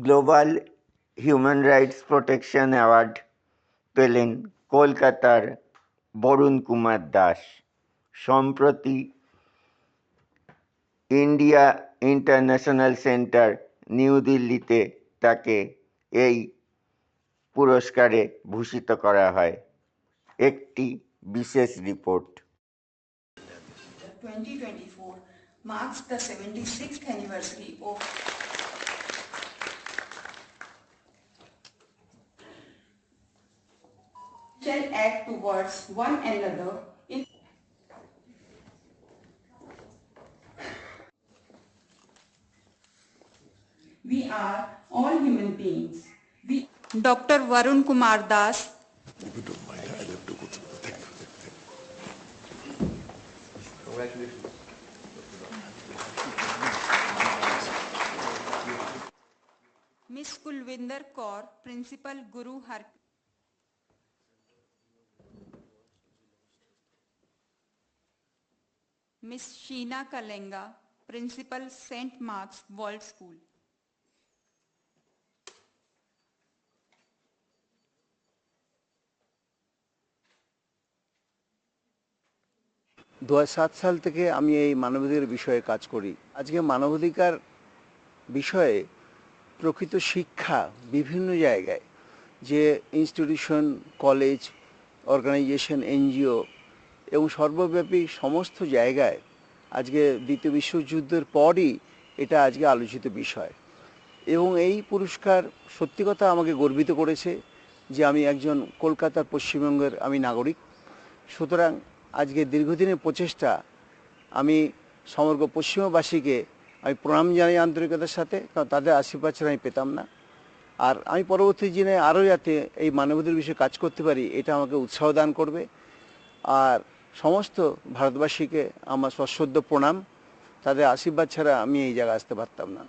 Global human rights protection award পেলেন কলকাতার বরুণ কুমার দাস। সম্প্রতি ইন্ডিয়া ইন্টারন্যাশনাল সেন্টার নিউ দিল্লিতে তাকে এই পুরস্কারে ভূষিত করা হয়। একটি বিশেষ report. 2024 marks the 76th anniversary of shall act towards one another in we are all human beings. Dr. Varun Kumar Das. If you don't mind, I'll have to go through the thing. Congratulations. Miss Kulvinder Kaur, Principal Guru Har. Miss Sheena Kalenga, Principal St. Mark's World School. দু সাল থেকে আমি এই মানবাধিকার বিষয়ে কাজ করি। আজকে মানবাধিকার বিষয়ে প্রকৃত শিক্ষা বিভিন্ন জায়গায়, যে ইনস্টিটিউশন, কলেজ, অর্গানাইজেশন, এনজিও এবং সর্বব্যাপী সমস্ত জায়গায় আজকে দ্বিতীয় বিশ্বযুদ্ধের পরই এটা আজকে আলোচিত বিষয়। এবং এই পুরস্কার সত্যি কথা আমাকে গর্বিত করেছে যে আমি একজন কলকাতার পশ্চিমবঙ্গের আমি নাগরিক। সুতরাং আজকে দীর্ঘদিনের প্রচেষ্টা, আমি সমগ্র পশ্চিমবাসীকে আমি প্রণাম জানাই আন্তরিকতার সাথে, কারণ তাদের আশীর্বাদ ছাড়া আমি পেতাম না। আর আমি পরবর্তী দিনে আরও যাতে এই মানবাধিকার বিষয়ে কাজ করতে পারি, এটা আমাকে উৎসাহ দান করবে। আর সমস্ত ভারতবাসীকে আমার সশ্রদ্ধ প্রণাম, তাদের আশীর্বাদ ছাড়া আমি এই জায়গায় আসতে পারতাম না।